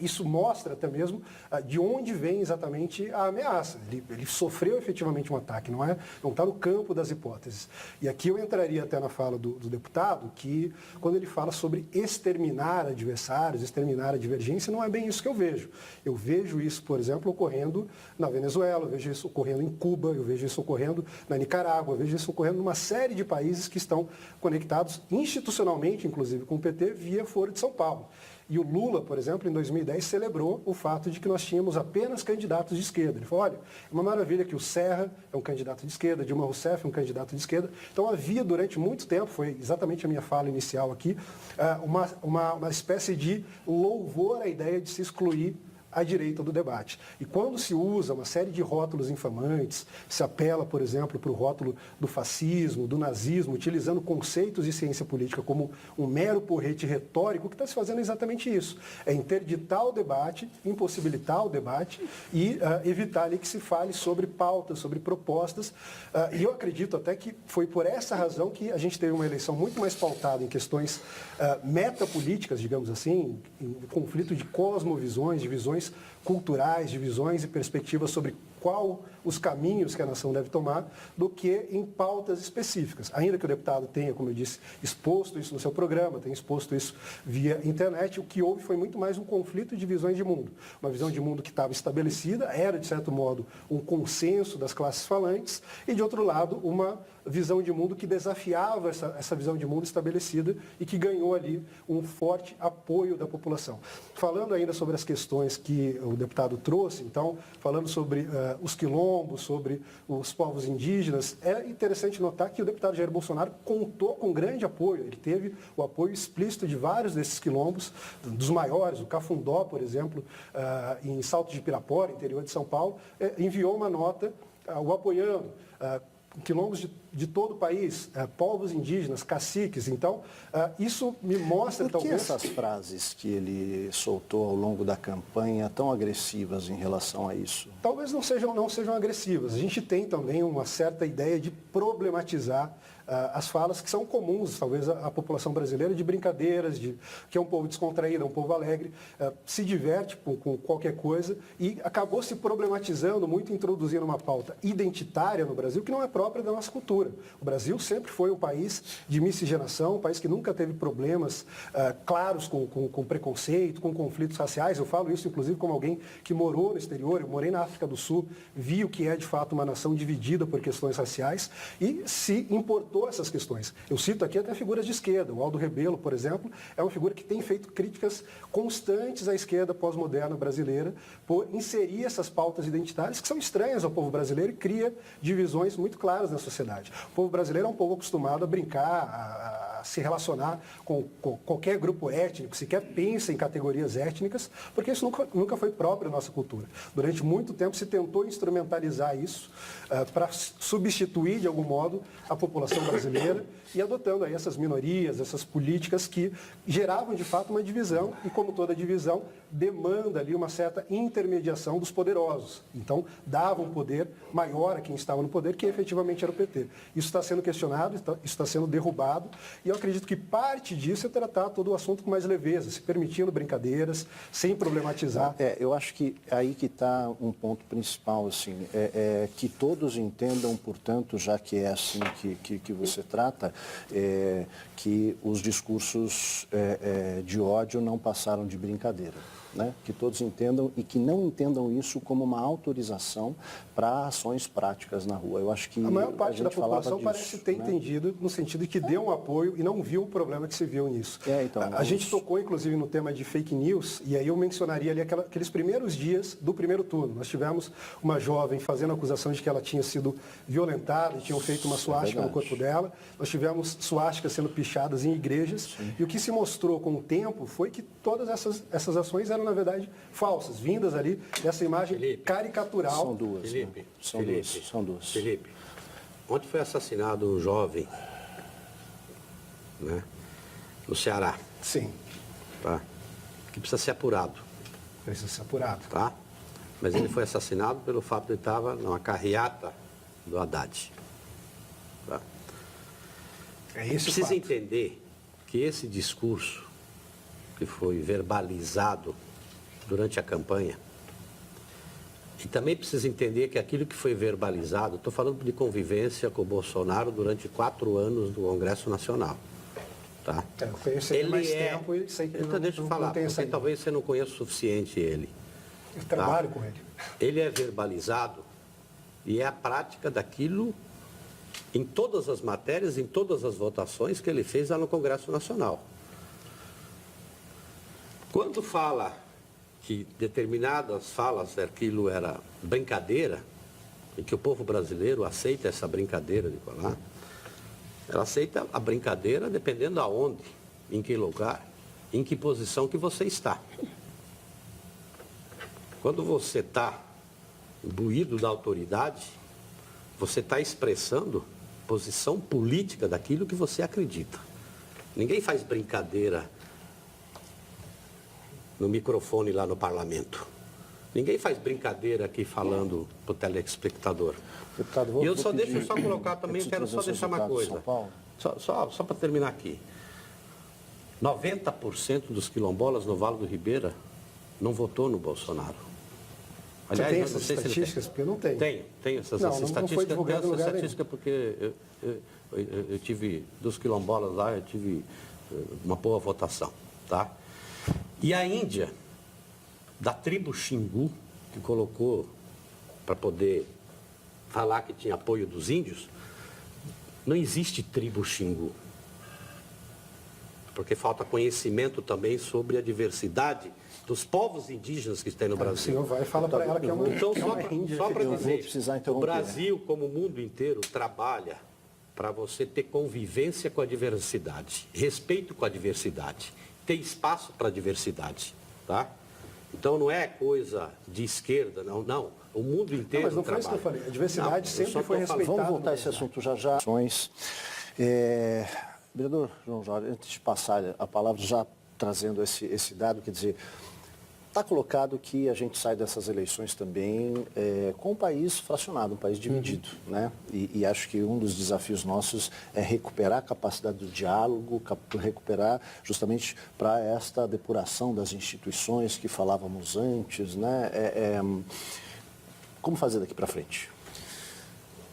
isso mostra até mesmo de onde vem exatamente a ameaça. Ele sofreu efetivamente um ataque, não está no campo das hipóteses. E aqui eu entraria até na fala do deputado, que quando ele fala sobre exterminar adversários, exterminar a divergência, não é bem isso que eu vejo. Eu vejo isso, por exemplo, ocorrendo na Venezuela, eu vejo isso ocorrendo em Cuba, eu vejo isso ocorrendo na Nicarágua, eu vejo isso ocorrendo numa série de países que estão conectados institucionalmente, inclusive com o PT, via Foro de São Paulo. E o Lula, por exemplo, em 2010, celebrou o fato de que nós tínhamos apenas candidatos de esquerda. Ele falou, olha, é uma maravilha que o Serra é um candidato de esquerda, Dilma Rousseff é um candidato de esquerda. Então havia durante muito tempo, foi exatamente a minha fala inicial aqui, uma espécie de louvor à ideia de se excluir à direita do debate. E quando se usa uma série de rótulos infamantes, se apela, por exemplo, para o rótulo do fascismo, do nazismo, utilizando conceitos de ciência política como um mero porrete retórico, o que está se fazendo é exatamente isso. É interditar o debate, impossibilitar o debate e evitar ali que se fale sobre pautas, sobre propostas. E eu acredito até que foi por essa razão que a gente teve uma eleição muito mais pautada em questões metapolíticas, digamos assim, em conflito de cosmovisões, de visões culturais, de visões e perspectivas sobre qual os caminhos que a nação deve tomar, do que em pautas específicas. Ainda que o deputado tenha, como eu disse, exposto isso no seu programa, tenha exposto isso via internet, o que houve foi muito mais um conflito de visões de mundo. Uma visão de mundo que estava estabelecida, era, de certo modo, um consenso das classes falantes, e, de outro lado, uma visão de mundo que desafiava essa visão de mundo estabelecida e que ganhou ali um forte apoio da população. Falando ainda sobre as questões que o deputado trouxe, então, falando sobre os quilombos, sobre os povos indígenas. É interessante notar que o deputado Jair Bolsonaro contou com grande apoio. Ele teve o apoio explícito de vários desses quilombos, dos maiores, o Cafundó, por exemplo, em Salto de Pirapora, interior de São Paulo, enviou uma nota o apoiando. Quilombos de todo o país, povos indígenas, caciques. Então, isso me mostra, Por que talvez... essas frases que ele soltou ao longo da campanha tão agressivas em relação a isso? Talvez não sejam agressivas. A gente tem também uma certa ideia de problematizar as falas que são comuns, talvez, à população brasileira, de brincadeiras, que é um povo descontraído, é um povo alegre, se diverte com qualquer coisa e acabou se problematizando muito, introduzindo uma pauta identitária no Brasil que não é própria da nossa cultura. O Brasil sempre foi um país de miscigenação, um país que nunca teve problemas claros com preconceito, com conflitos raciais. Eu falo isso, inclusive, como alguém que morou no exterior, eu morei na África do Sul, vi o que é, de fato, uma nação dividida por questões raciais e se importou essas questões. Eu cito aqui até figuras de esquerda. O Aldo Rebelo, por exemplo, é uma figura que tem feito críticas constantes à esquerda pós-moderna brasileira por inserir essas pautas identitárias que são estranhas ao povo brasileiro e cria divisões muito claras na sociedade. O povo brasileiro é um povo acostumado a brincar, a se relacionar com qualquer grupo étnico, sequer pensa em categorias étnicas, porque isso nunca foi próprio da nossa cultura. Durante muito tempo se tentou instrumentalizar isso para substituir, de algum modo, a população brasileira e adotando aí essas minorias, essas políticas que geravam, de fato, uma divisão e, como toda divisão, demanda ali uma certa intermediação dos poderosos. Então, dava um poder maior a quem estava no poder, que efetivamente era o PT. Isso está sendo questionado, isso está sendo derrubado, e eu acredito que parte disso é tratar todo o assunto com mais leveza, se permitindo brincadeiras, sem problematizar. Eu acho que aí que está um ponto principal, assim, que todos entendam, portanto, já que é assim que você trata, que os discursos de ódio não passaram de brincadeira. Né? Que todos entendam e que não entendam isso como uma autorização para ações práticas na rua. Eu acho que a maior parte da população disso, parece ter né? entendido no sentido de que deu um apoio e não viu o problema que se viu nisso. Então, a gente tocou, inclusive, no tema de fake news, e aí eu mencionaria ali aqueles primeiros dias do primeiro turno. Nós tivemos uma jovem fazendo acusação de que ela tinha sido violentada e tinham feito uma suástica no corpo dela. Nós tivemos suásticas sendo pichadas em igrejas. Sim. E o que se mostrou com o tempo foi que todas essas ações eram, na verdade, falsas, vindas ali dessa imagem caricatural. São duas. Felipe, né? São duas. Felipe, ontem foi assassinado um jovem, né, no Ceará. Sim. Tá? Que precisa ser apurado. Precisa ser apurado. Tá? Mas ele foi assassinado pelo fato de ele estar numa carreata do Haddad. Tá? Precisa entender que esse discurso que foi verbalizado durante a campanha, e também precisa entender que aquilo que foi verbalizado, estou falando de convivência com o Bolsonaro durante 4 anos no Congresso Nacional. Tá? Eu conheço ele mais tempo e sei que então deixa eu falar, porque talvez você não conheça o suficiente ele. Eu trabalho com ele. Ele é verbalizado e é a prática daquilo em todas as matérias, em todas as votações que ele fez lá no Congresso Nacional. Quando fala que determinadas falas daquilo era brincadeira, e que o povo brasileiro aceita essa brincadeira de falar, ela aceita a brincadeira dependendo aonde, em que lugar, em que posição que você está. Quando você está imbuído da autoridade, você está expressando posição política daquilo que você acredita. Ninguém faz brincadeira no microfone lá no parlamento. Ninguém faz brincadeira aqui falando para o telespectador. Deputado, e eu só deixo só colocar também, quero só deixar uma coisa. Só para terminar aqui. 90% dos quilombolas no Vale do Ribeira não votou no Bolsonaro. Aliás, você tem essas estatísticas? Porque eu não tenho. Tenho essas estatísticas. Não foi divulgado essa estatística porque eu tive, dos quilombolas lá, eu tive uma boa votação. Tá? E a Índia, da tribo Xingu, que colocou para poder falar que tinha apoio dos índios, não existe tribo Xingu. Porque falta conhecimento também sobre a diversidade dos povos indígenas que tem no Brasil. O senhor vai e fala para ela que é uma... Então, que é uma só para eu vou dizer, precisar o interromper. Brasil, como o mundo inteiro, trabalha para você ter convivência com a diversidade, respeito com a diversidade, ter espaço para a diversidade, tá? Então, não é coisa de esquerda, não. O mundo inteiro mas não foi trabalha. isso que eu falei. A diversidade sempre foi respeitada. Vamos voltar a esse assunto já. Vereador João Jorge, antes de passar a palavra, já trazendo esse dado, quer dizer, está colocado que a gente sai dessas eleições também com um país fracionado, um país dividido, né? E acho que um dos desafios nossos é recuperar a capacidade do diálogo, recuperar justamente para esta depuração das instituições que falávamos antes, né? Como fazer daqui para frente?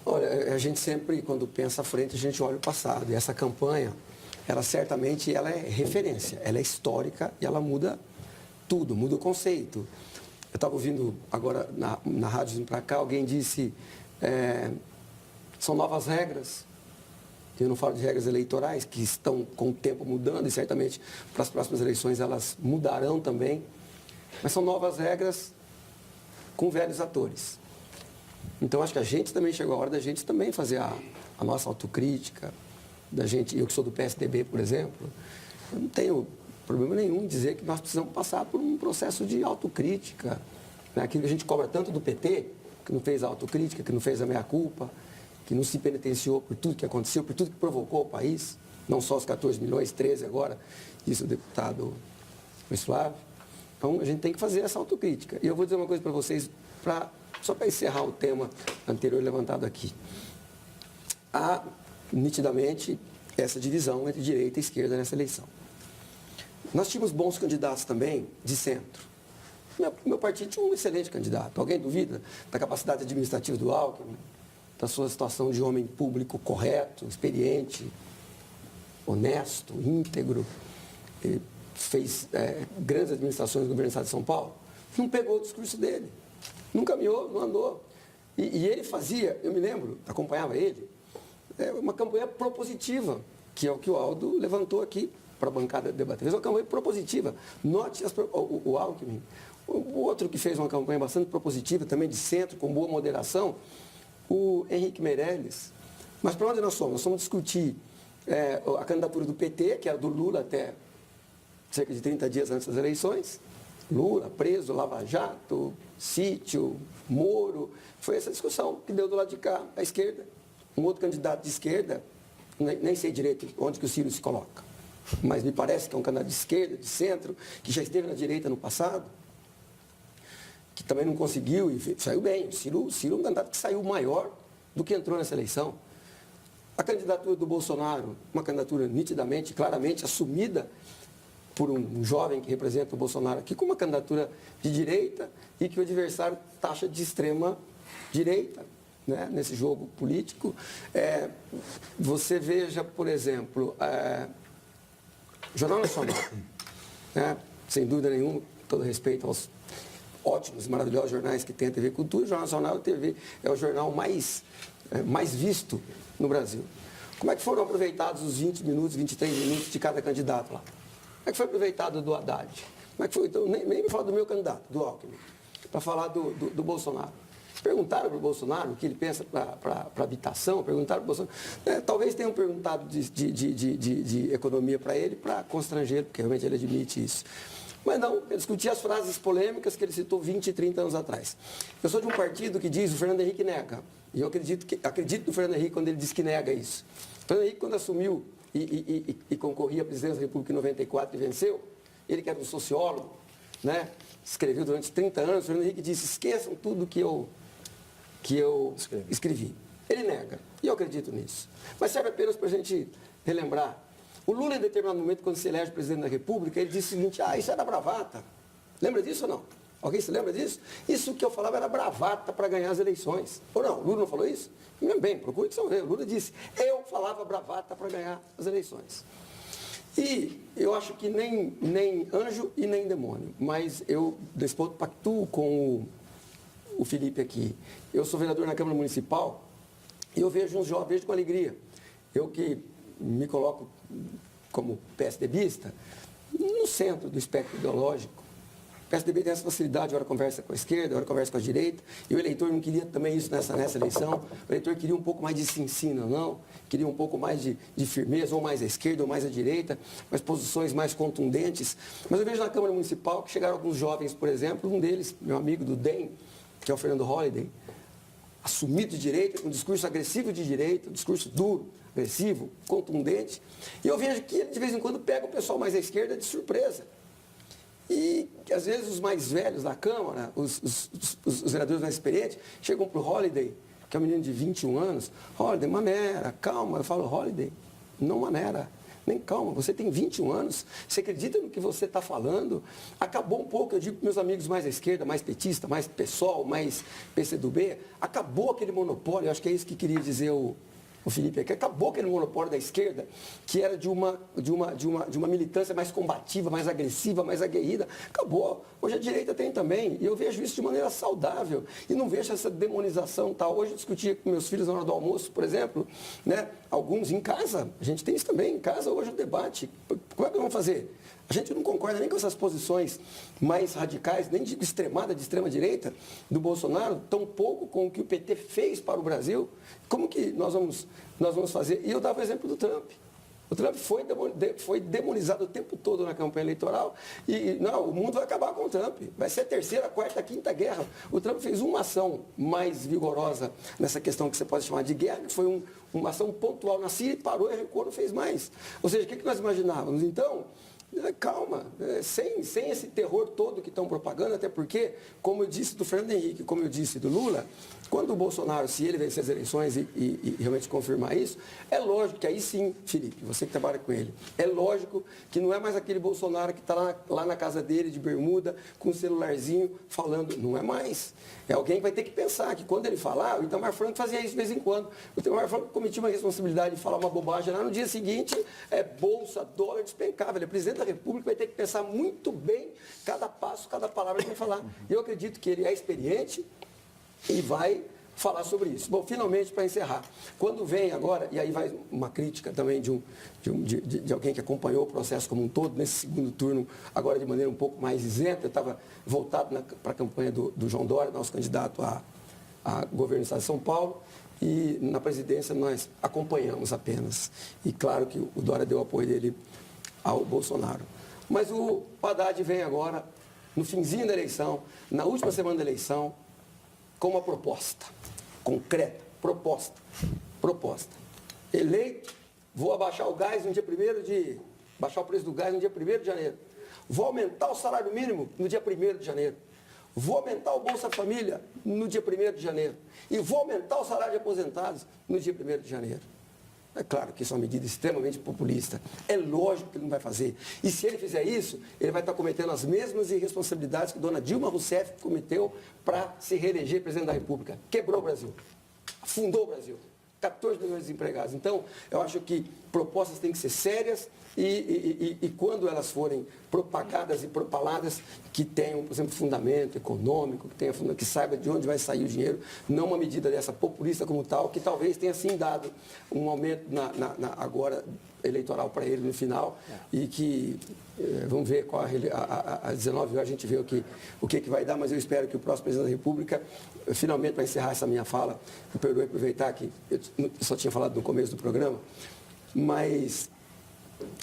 Olha, a gente sempre, quando pensa à frente, a gente olha o passado. E essa campanha, ela certamente ela é referência, ela é histórica e ela muda tudo, muda o conceito. Eu estava ouvindo agora na rádio vindo para cá, alguém disse, são novas regras. Eu não falo de regras eleitorais, que estão com o tempo mudando e certamente para as próximas eleições elas mudarão também. Mas são novas regras com velhos atores. Então, acho que a gente também chegou a hora da gente também fazer a nossa autocrítica, da gente, eu que sou do PSDB, por exemplo, eu não tenho problema nenhum em dizer que nós precisamos passar por um processo de autocrítica. Né? Aquilo que a gente cobra tanto do PT, que não fez a autocrítica, que não fez a meia-culpa, que não se penitenciou por tudo que aconteceu, por tudo que provocou o país, não só os 14 milhões, 13 agora, isso o deputado Luiz Flávio. Então, a gente tem que fazer essa autocrítica. E eu vou dizer uma coisa para vocês, só para encerrar o tema anterior levantado aqui. Há, nitidamente, essa divisão entre direita e esquerda nessa eleição. Nós tínhamos bons candidatos também de centro. Meu partido tinha um excelente candidato. Alguém duvida da capacidade administrativa do Alckmin, da sua situação de homem público correto, experiente, honesto, íntegro? Ele fez grandes administrações no governo do estado de São Paulo. Não pegou o discurso dele. Não caminhou, não andou. E ele fazia, eu me lembro, acompanhava ele, uma campanha propositiva, que é o que o Aldo levantou aqui para a bancada debater. Fez uma campanha propositiva. Note o Alckmin. O outro que fez uma campanha bastante propositiva, também de centro, com boa moderação, o Henrique Meirelles. Mas para onde nós somos? Nós vamos discutir a candidatura do PT, que era do Lula até cerca de 30 dias antes das eleições. Lula preso, Lava Jato, sítio, Moro. Foi essa discussão que deu do lado de cá, à esquerda. Um outro candidato de esquerda, nem sei direito onde que o Ciro se coloca, mas me parece que é um candidato de esquerda, de centro, que já esteve na direita no passado, que também não conseguiu e saiu bem. O Ciro é um candidato que saiu maior do que entrou nessa eleição. A candidatura do Bolsonaro, uma candidatura nitidamente, claramente assumida por um jovem que representa o Bolsonaro aqui, com uma candidatura de direita e que o adversário taxa de extrema direita, né, nesse jogo político. Você veja, por exemplo, Jornal Nacional, né, sem dúvida nenhuma, todo respeito aos ótimos, maravilhosos jornais que tem a TV Cultura, o Jornal Nacional é o jornal mais visto no Brasil. Como é que foram aproveitados os 20 minutos, 23 minutos de cada candidato lá? Como é que foi aproveitado do Haddad? Como é que foi? Então, nem me fala do meu candidato, do Alckmin, para falar do Bolsonaro. Perguntaram para o Bolsonaro o que ele pensa para habitação, perguntaram para o Bolsonaro. Talvez tenham perguntado de economia para ele, para constrangê-lo, porque realmente ele admite isso. Mas não, eu discuti as frases polêmicas que ele citou 20 e 30 anos atrás. Eu sou de um partido que diz o Fernando Henrique nega. E eu acredito no Fernando Henrique quando ele diz que nega isso. O Fernando Henrique, quando assumiu e concorria à presidência da República em 94 e venceu, ele que era um sociólogo, né, escreveu durante 30 anos, o Fernando Henrique disse, esqueçam tudo que eu escrevi. Ele nega, e eu acredito nisso. Mas serve apenas para a gente relembrar. O Lula, em determinado momento, quando se elege presidente da República, ele disse o seguinte, isso era bravata. Lembra disso ou não? Alguém se lembra disso? Isso que eu falava era bravata para ganhar as eleições. Ou não? O Lula não falou isso? Bem, procure que o Lula disse, eu falava bravata para ganhar as eleições. E eu acho que nem anjo e nem demônio, mas eu, desse ponto, pactuo com o Felipe aqui. Eu sou vereador na Câmara Municipal e eu vejo uns jovens, vejo com alegria. Eu que me coloco como PSDBista, no centro do espectro ideológico, O PSDB tem essa facilidade, hora conversa com a esquerda, hora conversa com a direita, e o eleitor não queria também isso nessa eleição. O eleitor queria um pouco mais de ensino, não? Queria um pouco mais de firmeza, ou mais à esquerda, ou mais à direita, mas posições mais contundentes. Mas eu vejo na Câmara Municipal que chegaram alguns jovens, por exemplo, um deles, meu amigo do DEM, que é o Fernando Holliday, assumido de direita, com um discurso agressivo de direita, um discurso duro, agressivo, contundente. E eu vejo que ele, de vez em quando, pega o pessoal mais à esquerda de surpresa. E, às vezes, os mais velhos da Câmara, os vereadores mais experientes, chegam para o Holliday, que é um menino de 21 anos, Holliday, maneira, calma. Eu falo, Holliday, não maneira, nem calma, você tem 21 anos, você acredita no que você está falando? Acabou um pouco, eu digo para meus amigos mais à esquerda, mais petista, mais PSOL, mais PCdoB, acabou aquele monopólio, eu acho que é isso que queria dizer o Felipe aqui, acabou aquele monopólio da esquerda, que era de uma militância mais combativa, mais agressiva, mais aguerrida. Acabou. Hoje a direita tem também. E eu vejo isso de maneira saudável. E não vejo essa demonização tal. Hoje eu discutia com meus filhos na hora do almoço, por exemplo, né? Alguns em casa. A gente tem isso também. Em casa hoje o debate. Como é que vamos fazer? A gente não concorda nem com essas posições mais radicais, nem de extremada, de extrema-direita do Bolsonaro, tampouco com o que o PT fez para o Brasil. Como que nós vamos fazer? E eu dava o exemplo do Trump. O Trump foi demonizado o tempo todo na campanha eleitoral e, não, o mundo vai acabar com o Trump. Vai ser a terceira, quarta, quinta guerra. O Trump fez uma ação mais vigorosa nessa questão que você pode chamar de guerra, que foi uma ação pontual na Síria, parou e recuou, não fez mais. Ou seja, o que nós imaginávamos? Então, calma, sem esse terror todo que estão propagando, até porque, como eu disse do Fernando Henrique, como eu disse do Lula, quando o Bolsonaro, se ele vencer as eleições e realmente confirmar isso, é lógico que aí sim, Felipe, você que trabalha com ele, é lógico que não é mais aquele Bolsonaro que está lá na casa dele, de bermuda, com um celularzinho, falando, não é mais. É alguém que vai ter que pensar que quando ele falar, o Itamar Franco fazia isso de vez em quando. O Itamar Franco cometia uma responsabilidade de falar uma bobagem lá, no dia seguinte, bolsa, dólar despencava. Ele é presidente da República, vai ter que pensar muito bem cada passo, cada palavra que vai falar. E eu acredito que ele é experiente e vai falar sobre isso. Bom, finalmente, para encerrar, quando vem agora, e aí vai uma crítica também de alguém que acompanhou o processo como um todo, nesse segundo turno, agora de maneira um pouco mais isenta, eu estava voltado para a campanha do João Dória, nosso candidato a governo do Estado de São Paulo, e na presidência nós acompanhamos apenas. E claro que o Dória deu apoio dele ao Bolsonaro. Mas o Haddad vem agora, no finzinho da eleição, na última semana da eleição, com uma proposta concreta, proposta. Eleito, vou abaixar o gás no dia 1º de... baixar o preço do gás no dia 1º de janeiro. Vou aumentar o salário mínimo no dia 1º de janeiro. Vou aumentar o Bolsa Família no dia 1º de janeiro. E vou aumentar o salário de aposentados no dia 1º de janeiro. É claro que isso é uma medida extremamente populista. É lógico que ele não vai fazer. E se ele fizer isso, ele vai estar cometendo as mesmas irresponsabilidades que dona Dilma Rousseff cometeu para se reeleger presidente da República. Quebrou o Brasil. Afundou o Brasil. 14 milhões de desempregados. Então, eu acho que propostas têm que ser sérias e quando elas forem propagadas e propaladas, que tenham, por exemplo, fundamento econômico, que saiba de onde vai sair o dinheiro, não uma medida dessa populista como tal, que talvez tenha sim dado um aumento agora eleitoral para ele no final e que vamos ver qual às 19 horas a gente vê o que vai dar, mas eu espero que o próximo presidente da República, finalmente, para encerrar essa minha fala, me perdoe aproveitar que eu só tinha falado no começo do programa, mas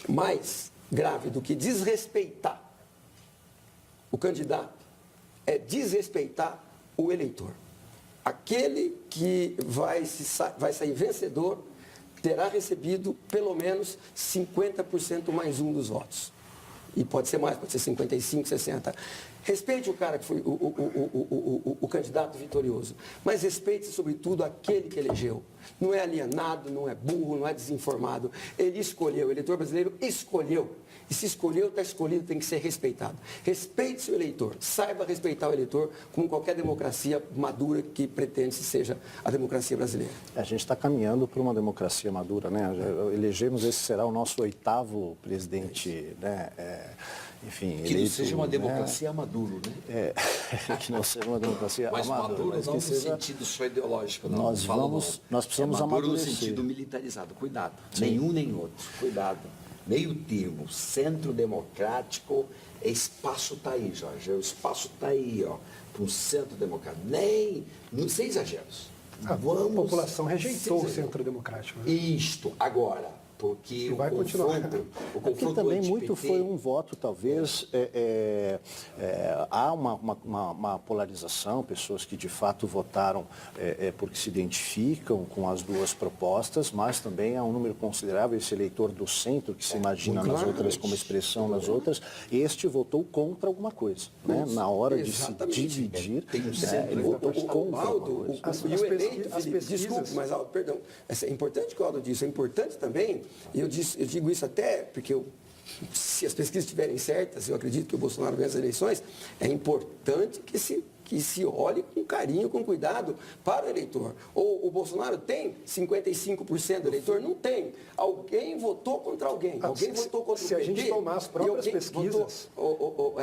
mais grave do que desrespeitar o candidato é desrespeitar o eleitor. Aquele que vai sair vencedor terá recebido pelo menos 50% mais um dos votos. E pode ser mais, pode ser 55, 60. Respeite o cara que foi o candidato vitorioso, mas respeite, sobretudo, aquele que elegeu. Não é alienado, não é burro, não é desinformado. Ele escolheu, o eleitor brasileiro escolheu. E se escolheu, está escolhido, tem que ser respeitado. Respeite seu eleitor, saiba respeitar o eleitor, como qualquer democracia madura que pretende que seja a democracia brasileira. A gente está caminhando para uma democracia madura, né? Elegemos, esse será o nosso 8º presidente, né? Enfim, que não seja uma democracia maduro, né? Que não seja uma democracia mas maduro mas não que no seja... sentido só ideológico, não. Nós precisamos maduro amadurecer. no sentido militarizado. Cuidado. Sim. Nenhum nem outro. Cuidado. meio termo, centro democrático, espaço está aí, Jorge, o espaço está aí, ó, para um centro democrático. Sem exageros. A população rejeitou o centro democrático. Né? Isto, agora, porque o confronto também anti-PT... muito foi um voto, talvez, há uma polarização, pessoas que de fato votaram porque se identificam com as duas propostas, mas também há um número considerável, esse eleitor do centro, que se imagina nas outras como expressão nas outras, este votou contra alguma coisa, né? Na hora de se dividir, ele votou contra alguma coisa. E o eleito, Felipe, desculpe, mas, Aldo, perdão, é importante que o Aldo disse, é importante também, e eu digo isso até porque se as pesquisas estiverem certas, eu acredito que o Bolsonaro ganha as eleições, é importante que se olhe com carinho, com cuidado para o eleitor. Ou o Bolsonaro tem 55% do eleitor? Não tem. Alguém votou contra alguém. Alguém votou contra o PT. Se a gente tomar as próprias pesquisas...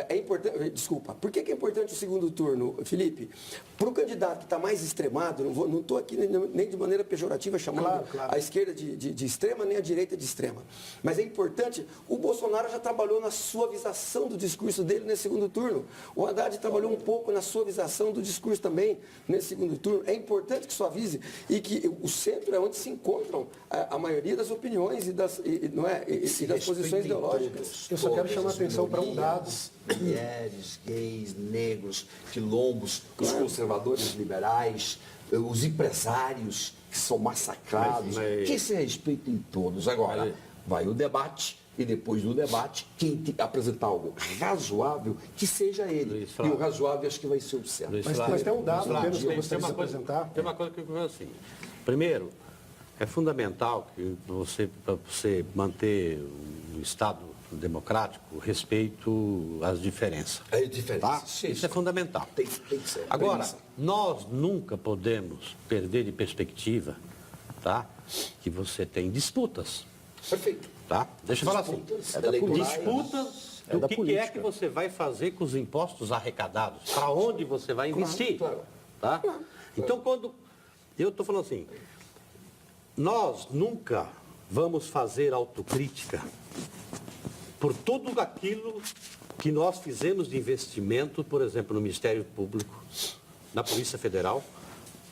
É importante... Desculpa. Por que é importante o segundo turno, Felipe? Para o candidato que está mais extremado, não estou aqui nem de maneira pejorativa chamando a esquerda de extrema, nem a direita de extrema. Mas é importante, o Bolsonaro já trabalhou na suavização do discurso dele nesse segundo turno. O Haddad trabalhou um pouco na suavização do discurso também nesse segundo turno. É importante que suavize e que o centro é onde se encontram a maioria das opiniões e das posições ideológicas. Eu só quero chamar a atenção para um dado. Mulheres, gays, negros, quilombos, os conservadores liberais, os empresários que são massacrados, que se respeitem todos. Agora, vai o debate. E depois do debate, quem apresentar algo razoável, que seja ele. E o razoável acho que vai ser o certo. Mas tem um dado apenas que eu gostaria de apresentar. Tem uma coisa que eu quero assim. Primeiro, é fundamental que para você manter um Estado democrático, respeito às diferenças. É diferença. Tá? Isso é fundamental. Tem que ser. Agora, nós nunca podemos perder de perspectiva, tá, que você tem disputas. Perfeito. Tá? Deixa eu falar assim. Disputas do que é que você vai fazer com os impostos arrecadados, para onde você vai investir. Tá? Então, quando eu estou falando assim, nós nunca vamos fazer autocrítica por tudo aquilo que nós fizemos de investimento, por exemplo, no Ministério Público, na Polícia Federal,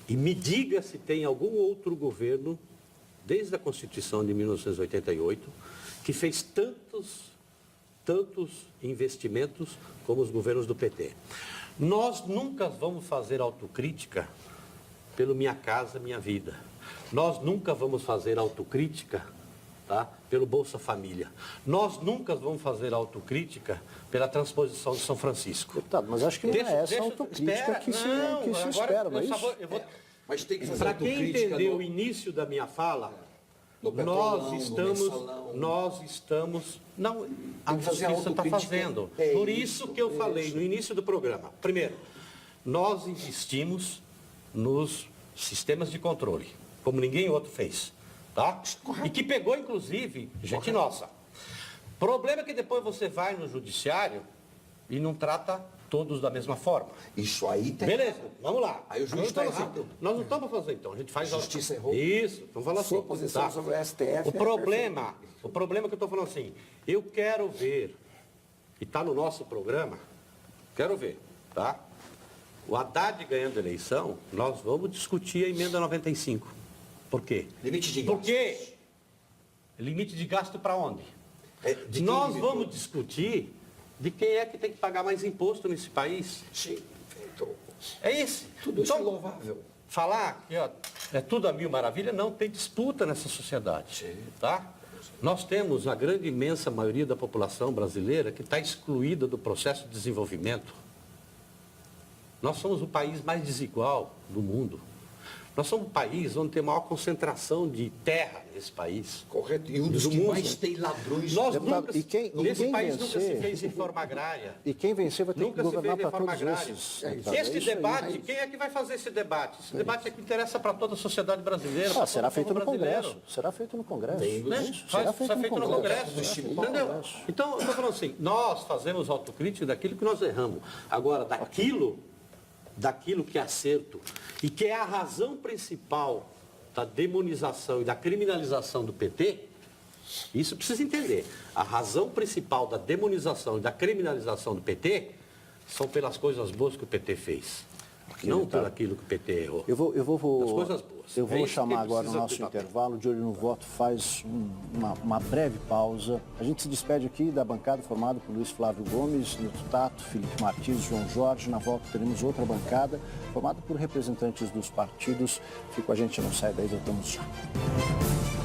e me diga se tem algum outro governo, desde a Constituição de 1988, que fez tantos investimentos como os governos do PT. Nós nunca vamos fazer autocrítica pelo Minha Casa Minha Vida. Nós nunca vamos fazer autocrítica, tá, pelo Bolsa Família. Nós nunca vamos fazer autocrítica pela transposição de São Francisco. Deputado, mas acho que não é essa autocrítica que se espera, não é isso? Mas tem que fazer para quem entendeu o início da minha fala, nós estamos... Não, a justiça está fazendo. Por isso que eu falei no início do programa. Primeiro, nós investimos nos sistemas de controle, como ninguém outro fez. Tá? E que pegou, inclusive, gente nossa. Problema é que depois você vai no judiciário e não trata todos da mesma forma. Isso aí tem... Beleza, vamos lá. Aí o juiz está errado. Nós não estamos fazendo, então. A gente faz... A justiça errou. Isso, vamos falar assim. Sua posição sobre o STF o problema que eu estou falando assim, eu quero ver, e está no nosso programa, quero ver, tá? O Haddad ganhando a eleição, nós vamos discutir a emenda 95. Por quê? Limite de gasto. Por quê? Limite de gasto para onde? Nós vamos discutir de quem é que tem que pagar mais imposto nesse país. Sim, feito. É esse. Tudo isso é louvável. Falar que é tudo a mil maravilha, não, tem disputa nessa sociedade. Sim. Tá? Nós temos a grande imensa maioria da população brasileira que está excluída do processo de desenvolvimento. Nós somos o país mais desigual do mundo. Nós somos um país onde tem maior concentração de terra nesse país. Correto. E um dos que mais tem ladrões. Nesse país nunca se fez reforma agrária. E quem vencer vai ter que governar para todos esses. Este debate, quem é que vai fazer esse debate? Esse debate é que interessa para toda a sociedade brasileira. Será feito no Congresso. Será feito no Congresso. Será feito no Congresso. Entendeu? Então, eu estou falando assim, nós fazemos autocrítica daquilo que nós erramos. Agora, daquilo que é acerto e que é a razão principal da demonização e da criminalização do PT, Isso precisa entender. A razão principal da demonização e da criminalização do PT são pelas coisas boas que o PT fez. Não por aquilo que o PT errou. Eu vou, as coisas boas. Eu vou É isso chamar que agora o precisa nosso debater. intervalo. De olho no voto, faz uma breve pausa. A gente se despede aqui da bancada formada por Luiz Flávio Gomes, Nilton Tato, Felipe Martins, João Jorge. Na volta teremos outra bancada formada por representantes dos partidos. Fica com a gente, não sai daí, voltamos já.